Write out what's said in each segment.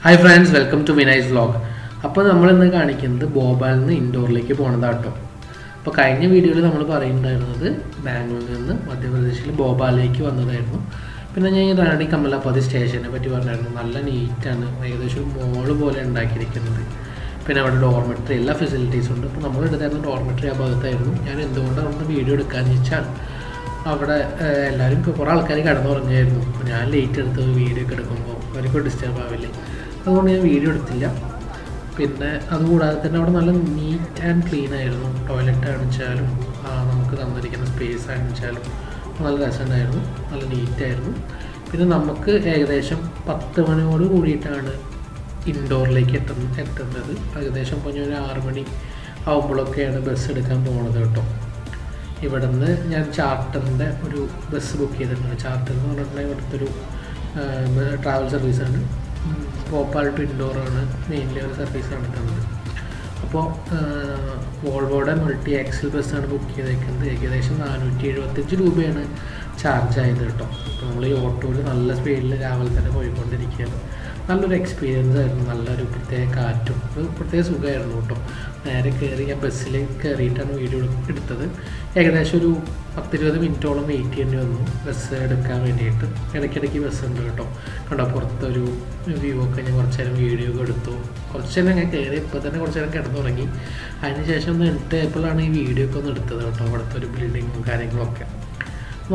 Hi friends, welcome to വിനൈസ് vlog. അപ്പോൾ നമ്മളിന്ന് കാണിക്കുന്നത് ഭോപ്പാലിൽ നിന്ന് ഇൻഡോറിലേക്ക് പോകുന്നതാട്ടോ. അപ്പോൾ കഴിഞ്ഞ വീഡിയോയിൽ നമ്മൾ പറയുന്നുണ്ടായിരുന്നത് ബാംഗ്ലൂരിൽ നിന്ന് മധ്യപ്രദേശിൽ ഭോപ്പാലിലേക്ക് വന്നതായിരുന്നു. പിന്നെ ഞാൻ ഈ റാണി കമലാപതി സ്റ്റേഷനെ പറ്റി പറഞ്ഞായിരുന്നു. നല്ല നീറ്റാണ്, ഏകദേശം ഒരു മോള് പോലെ ഉണ്ടാക്കിയിരിക്കുന്നത്. പിന്നെ അവിടെ ഡോർമെട്രി എല്ലാ ഫെസിലിറ്റീസും ഉണ്ട്. അപ്പോൾ നമ്മൾ എടുത്തായിരുന്നു ഡോർമെട്രി ആ ഭാഗത്തായിരുന്നു. ഞാൻ എന്തുകൊണ്ടാണ് അവിടുന്ന് വീഡിയോ എടുക്കാമെന്ന് വെച്ചാൽ അവിടെ എല്ലാവരും കുറേ ആൾക്കാർ കിടന്നുറങ്ങിയായിരുന്നു. അപ്പോൾ ഞാൻ ലേറ്റ് എടുത്ത് വീഡിയോ ഒക്കെ എടുക്കുമ്പോൾ അവർക്ക് ഡിസ്റ്റർബ് ആവില്ലേ, അതുകൊണ്ട് ഞാൻ വീഡിയോ എടുത്തില്ല. പിന്നെ അതുകൂടാതെ തന്നെ അവിടെ നല്ല നീറ്റ് ആൻഡ് ക്ലീൻ ആയിരുന്നു. ടോയ്ലറ്റ് ആണെച്ചാലും നമുക്ക് തന്നിരിക്കുന്ന സ്പേസ് ആണെച്ചാലും നല്ല രസമുണ്ടായിരുന്നു, നല്ല നീറ്റായിരുന്നു. പിന്നെ നമുക്ക് ഏകദേശം 10 മണിയോട് കൂടിയിട്ടാണ് ഇൻഡോറിലേക്ക് എത്തുന്നത്. ഏകദേശം ഇപ്പോൾ ഒരു 6 മണി ആകുമ്പോഴൊക്കെയാണ് ബസ് എടുക്കാൻ പോകുന്നത് കേട്ടോ. ഇവിടെ നിന്ന് ഞാൻ ചാർട്ടറിൻ്റെ ഒരു ബസ് ബുക്ക് ചെയ്തിട്ടുണ്ട്. ചാർട്ടർ എന്ന് പറഞ്ഞിട്ടുണ്ടെങ്കിൽ ഇവിടുത്തെ ഒരു ട്രാവൽ സർവീസാണ്. ഭോപ്പാൽ ടു ഇൻഡോറാണ് മെയിൻലി ഒരു സർവീസ് നടത്തുന്നത്. അപ്പോൾ വോൾവോയുടെ മൾട്ടി ആക്സിൽ ബസ്സാണ് ബുക്ക് ചെയ്തേക്കുന്നത്. ഏകദേശം 475 രൂപയാണ് ചാർജ് ആയത് കേട്ടോ. അപ്പോൾ നമ്മൾ ഈ ഓട്ടോയിൽ നല്ല സ്പീഡിൽ രാവിലെ തന്നെ പോയിക്കൊണ്ടിരിക്കുകയാണ്. നല്ലൊരു എക്സ്പീരിയൻസ് ആയിരുന്നു, നല്ലൊരു പ്രത്യേക കാറ്റും ഒരു പ്രത്യേക സുഖമായിരുന്നു കേട്ടോ. നേരെ കയറി ഞാൻ ബസ്സിൽ കയറിയിട്ടാണ് വീഡിയോ എടുത്തത്. ഏകദേശം ഒരു 10-20 മിനിറ്റോളം വെയിറ്റ് ചെയ്യേണ്ടി വന്നു ബസ് എടുക്കാൻ വേണ്ടിയിട്ട്. ഇടയ്ക്കിടയ്ക്ക് ബസ് ഉണ്ട് കേട്ടോ. കണ്ടോ പുറത്തൊരു വ്യൂ ഒക്കെ ഞാൻ കുറച്ച് നേരം വീഡിയോ ഒക്കെ എടുത്തു. കുറച്ച് നേരം ഞാൻ കയറി ഇപ്പോൾ തന്നെ കുറച്ച് നേരം കിടന്നു തുടങ്ങി. അതിനുശേഷം ഒന്ന് എപ്പോഴാണ് ഈ വീഡിയോ ഒക്കെ ഒന്ന് എടുത്തത് കേട്ടോ. അവിടുത്തെ ഒരു ബിൽഡിങ്ങും കാര്യങ്ങളൊക്കെ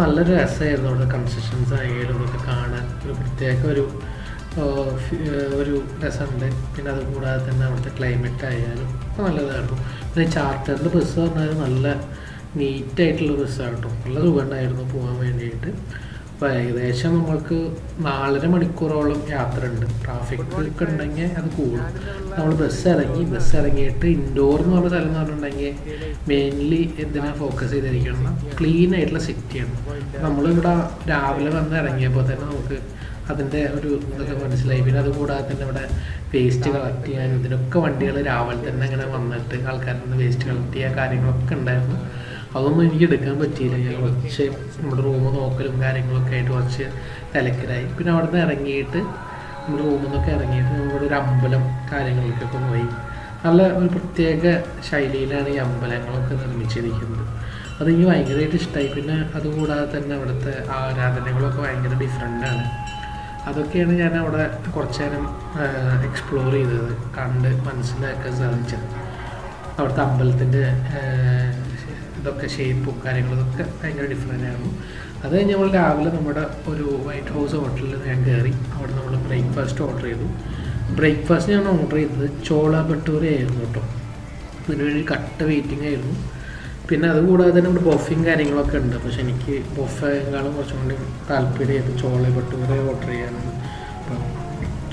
നല്ലൊരു രസമായിരുന്നു. അവിടെ കൺസ്ട്രക്ഷൻസ് ആയാലും ഒക്കെ കാണാൻ ഒരു പ്രത്യേക ഒരു രസമുണ്ട്. പിന്നെ അതുകൂടാതെ തന്നെ അവിടുത്തെ ക്ലൈമറ്റ് ആയാലും ഒക്കെ നല്ലതായിരുന്നു. പിന്നെ ചാർട്ടറിൻ്റെ ബസ് പറഞ്ഞാൽ നല്ല നീറ്റായിട്ടുള്ള ബസ്സാണ് കേട്ടോ. നല്ല സുഖമുണ്ടായിരുന്നു പോകാൻ വേണ്ടിയിട്ട്. അപ്പോൾ ഏകദേശം നമ്മൾക്ക് 4.5 മണിക്കൂറോളം യാത്ര ഉണ്ട്. ട്രാഫിക് ഒക്കെ ഉണ്ടെങ്കിൽ അത് കൂടും. നമ്മൾ ബസ് ഇറങ്ങിയിട്ട് ഇൻഡോർ എന്ന് പറഞ്ഞ സ്ഥലം എന്ന് പറഞ്ഞിട്ടുണ്ടെങ്കിൽ മെയിൻലി എന്തിനാണ് ഫോക്കസ് ചെയ്തിരിക്കണം, ക്ലീൻ ആയിട്ടുള്ള സിറ്റിയാണ്. നമ്മളിവിടെ രാവിലെ വന്ന് ഇറങ്ങിയപ്പോൾ തന്നെ നമുക്ക് അതിൻ്റെ ഒരു ഇതൊക്കെ മനസ്സിലായി. പിന്നെ അതുകൂടാതെ തന്നെ ഇവിടെ വേസ്റ്റ് കളക്ട് ചെയ്യാനും ഇതിനൊക്കെ വണ്ടികൾ രാവിലെ തന്നെ ഇങ്ങനെ വന്നിട്ട് ആൾക്കാരിൽ നിന്ന് വേസ്റ്റ് കളക്ട് ചെയ്യാൻ കാര്യങ്ങളൊക്കെ ഉണ്ടായിരുന്നു. അതൊന്നും എനിക്ക് എടുക്കാൻ പറ്റിയില്ല. ഞാൻ കുറച്ച് നമ്മുടെ റൂം നോക്കലും കാര്യങ്ങളൊക്കെ ആയിട്ട് കുറച്ച് തിരക്കിലായി. പിന്നെ അവിടെ നിന്ന് ഇറങ്ങിയിട്ട് നമ്മുടെ റൂമിൽ നിന്നൊക്കെ ഇറങ്ങിയിട്ട് നമ്മുടെ ഒരു അമ്പലം കാര്യങ്ങളിലേക്കൊക്കെ പോയി. നല്ല ഒരു പ്രത്യേക ശൈലിയിലാണ് ഈ അമ്പലങ്ങളൊക്കെ നിർമ്മിച്ചിരിക്കുന്നത്. അതെനിക്ക് ഭയങ്കരമായിട്ട് ഇഷ്ടമായി. പിന്നെ അതുകൂടാതെ തന്നെ അവിടുത്തെ ആരാധനകളൊക്കെ ഭയങ്കര ഡിഫറെൻ്റാണ്. അതൊക്കെയാണ് ഞാൻ അവിടെ കുറച്ച് നേരം എക്സ്പ്ലോർ ചെയ്തത്, കണ്ട് മനസ്സിലാക്കാൻ സാധിച്ചത്. അവിടുത്തെ അമ്പലത്തിൻ്റെ ഇതൊക്കെ ഷേപ്പും കാര്യങ്ങളും ഇതൊക്കെ ഭയങ്കര ഡിഫറെൻ്റ് ആയിരുന്നു. അത് കഴിഞ്ഞ് നമ്മൾ രാവിലെ നമ്മുടെ ഒരു വൈറ്റ് ഹൗസ് ഹോട്ടലിൽ ഞാൻ കയറി. അവിടെ നമ്മൾ ബ്രേക്ക്ഫാസ്റ്റ് ഓർഡർ ചെയ്തു. ബ്രേക്ക്ഫാസ്റ്റ് ഞാൻ ഓർഡർ ചെയ്തത് ചോള ഭട്ടൂര ആയിരുന്നു കേട്ടോ. അതിനുവേണ്ടി കട്ട വെയിറ്റിംഗ് ആയിരുന്നു. പിന്നെ അതുകൂടാതെ തന്നെ നമ്മുടെ ബൊഫയും കാര്യങ്ങളൊക്കെ ഉണ്ട്. പക്ഷെ എനിക്ക് ബൊഫേക്കാളും കുറച്ചും കൂടി താല്പര്യമായിട്ട് ചോള ഭട്ടൂര ഓർഡർ ചെയ്യാനാണ്. അപ്പം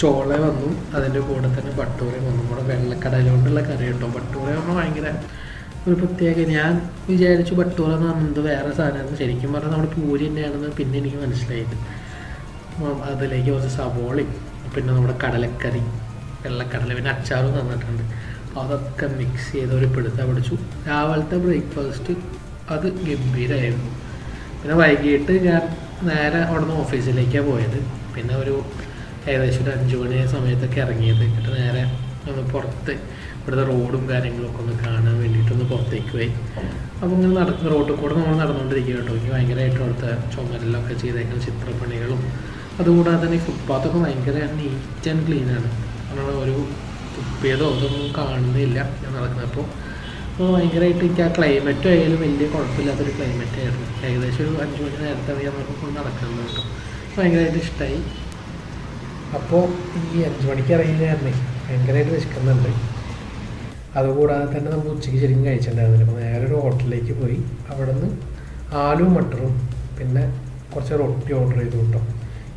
ചോള വന്നു, അതിൻ്റെ കൂടെ തന്നെ ഭട്ടൂര വന്നു. നമ്മുടെ വെള്ളക്കടല കൊണ്ടുള്ള കറി കേട്ടോ. ഭട്ടൂര പറഞ്ഞാൽ ഭയങ്കര ഒരു പ്രത്യേക, ഞാൻ വിചാരിച്ചു ഭട്ടൂര എന്ന് പറഞ്ഞത് വേറെ സാധനമായിരുന്നു. ശരിക്കും പറഞ്ഞാൽ നമ്മുടെ പൂരി തന്നെയാണെന്ന് പിന്നെ എനിക്ക് മനസ്സിലായത്. അതിലേക്ക് കുറച്ച് സവോളയും പിന്നെ നമ്മുടെ കടലക്കറി, വെള്ളക്കടല, പിന്നെ അച്ചാറും തന്നിട്ടുണ്ട്. അതൊക്കെ മിക്സ് ചെയ്ത് ഒരു പിടിച്ചു. രാവിലത്തെ ബ്രേക്ക്ഫാസ്റ്റ് അത് ഗംഭീരമായിരുന്നു. പിന്നെ വൈകിട്ട് ഞാൻ നേരെ അവിടെ നിന്ന് ഓഫീസിലേക്കാണ് പോയത്. പിന്നെ ഒരു ഏകദേശം ഒരു 5 മണി സമയത്തൊക്കെ ഇറങ്ങിയത്. എന്നിട്ട് നേരെ ഒന്ന് പുറത്ത് ഇവിടുത്തെ റോഡും കാര്യങ്ങളൊക്കെ ഒന്ന് കാണാൻ വേണ്ടിയിട്ടൊന്ന് പുറത്തേക്ക് പോയി. അപ്പോൾ ഇങ്ങനെ റോഡിൽ കൂടെ നമ്മൾ നടന്നുകൊണ്ടിരിക്കുക കേട്ടോ. എനിക്ക് ഭയങ്കരമായിട്ട് അവിടുത്തെ ചുമരിലൊക്കെ ചെയ്തേക്കുന്ന ചിത്രപ്പണികളും അതുകൂടാതെ തന്നെ ഈ ഫുട്പാത്തൊക്കെ ഭയങ്കര നീറ്റ് ആൻഡ് ക്ലീനാണ്. കാരണം ഒരു തുപ്പിയതോ അതൊന്നും കാണുന്നില്ല ഞാൻ നടക്കുന്നപ്പോൾ. അപ്പോൾ ഭയങ്കരമായിട്ട് എനിക്ക് ആ ക്ലൈമറ്റും ആയാലും വലിയ കുഴപ്പമില്ലാത്തൊരു ക്ലൈമറ്റ് ആയിരുന്നു. ഏകദേശം ഒരു 5 മണി നേരത്തെ ഞാൻ കൊണ്ട് നടക്കുന്നത് കേട്ടോ. ഭയങ്കരമായിട്ട് ഇഷ്ടമായി. അപ്പോൾ ഈ 5 മണിക്ക് ഇറങ്ങിയായിരുന്നേ ഭയങ്കരമായിട്ട് വിശക്കുന്നുണ്ട്. അതുകൂടാതെ തന്നെ നമ്മൾ ഉച്ചയ്ക്ക് ശരിക്കും കഴിച്ചിട്ടുണ്ടായിരുന്നില്ല. അപ്പോൾ നേരെ ഒരു ഹോട്ടലിലേക്ക് പോയി. അവിടെ നിന്ന് ആലു മട്ടറും പിന്നെ കുറച്ച് റൊട്ടി ഓർഡർ ചെയ്തു കേട്ടോ.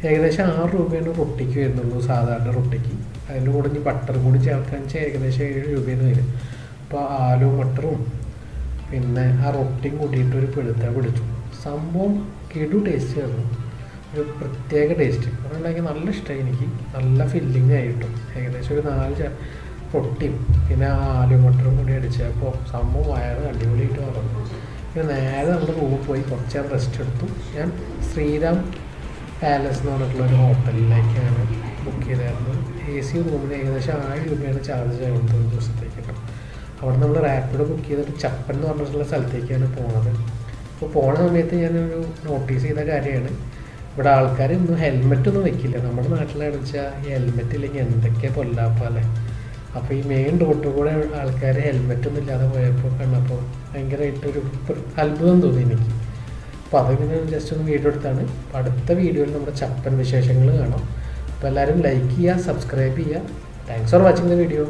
ഏകദേശം 6 രൂപയാണ് റൊട്ടിക്ക് വരുന്നുള്ളൂ, സാധാരണ റൊട്ടിക്ക്. അതിൻ്റെ കൂടെ ഇനി ബട്ടർ കൂടി ചേർക്കാൻ വെച്ചാൽ ഏകദേശം 7 രൂപയാണ് വരും. അപ്പോൾ ആലു മട്ടറും പിന്നെ ആ റൊട്ടിയും കൂട്ടിയിട്ട് ഒരു പിടിച്ചു. സംഭവം കിടു ടേസ്റ്റ് ആയിരുന്നു, ഒരു പ്രത്യേക ടേസ്റ്റ്. അതുകൊണ്ടെങ്കിൽ നല്ല ഇഷ്ടമായി എനിക്ക്. നല്ല ഫില്ലിങ് ആയിട്ടും ഏകദേശം ഒരു 4 റൊട്ടിയും പിന്നെ ആ ആലു മട്ടറും കൂടി അടിച്ചപ്പോൾ സംഭവം വയറ് അടിപൊളിയായിട്ട് പറഞ്ഞു. പിന്നെ നേരെ നമ്മുടെ റൂമിൽ പോയി കുറച്ച് നേരം റെസ്റ്റ് എടുത്തു. ഞാൻ ശ്രീരാം പാലസ് എന്ന് പറഞ്ഞിട്ടുള്ളൊരു ഹോട്ടലിലേക്കാണ് ബുക്ക് ചെയ്തായിരുന്നു. AC റൂമിന് ഏകദേശം 1000 രൂപയാണ് ചാർജ് ആവുന്നത് ഒരു ദിവസത്തേക്ക് കേട്ടോ. അവിടെ നമ്മൾ റാപ്പിഡോ ബുക്ക് ചെയ്തിട്ട് ചപ്പൻ എന്ന് പറഞ്ഞിട്ടുള്ള സ്ഥലത്തേക്കാണ് പോകുന്നത്. അപ്പോൾ പോണ സമയത്ത് ഞാനൊരു നോട്ടീസ് ചെയ്ത കാര്യമാണ്, ഇവിടെ ആൾക്കാർ ഒന്നും ഹെൽമെറ്റൊന്നും വെക്കില്ല. നമ്മുടെ നാട്ടിലാണെന്ന് വെച്ചാൽ ഈ ഹെൽമെറ്റ് ഇല്ലെങ്കിൽ എന്തൊക്കെ പൊല്ലാപ്പല്ലേ. അപ്പോൾ ഈ മെയിൻ റോഡിൽ കൂടെ ആൾക്കാർ ഹെൽമെറ്റൊന്നും ഇല്ലാതെ പോയപ്പോൾ കണ്ടപ്പോൾ ഭയങ്കരമായിട്ടൊരു അത്ഭുതം തോന്നി എനിക്ക്. അപ്പോൾ അതിങ്ങനെ ജസ്റ്റ് ഒന്ന് വീഡിയോ എടുത്താണ്. അപ്പോൾ അടുത്ത വീഡിയോയിൽ നമ്മുടെ ചപ്പൻ വിശേഷങ്ങൾ കാണാം. അപ്പോൾ എല്ലാവരും ലൈക്ക് ചെയ്യുക, സബ്സ്ക്രൈബ് ചെയ്യുക. Thanks for watching the video.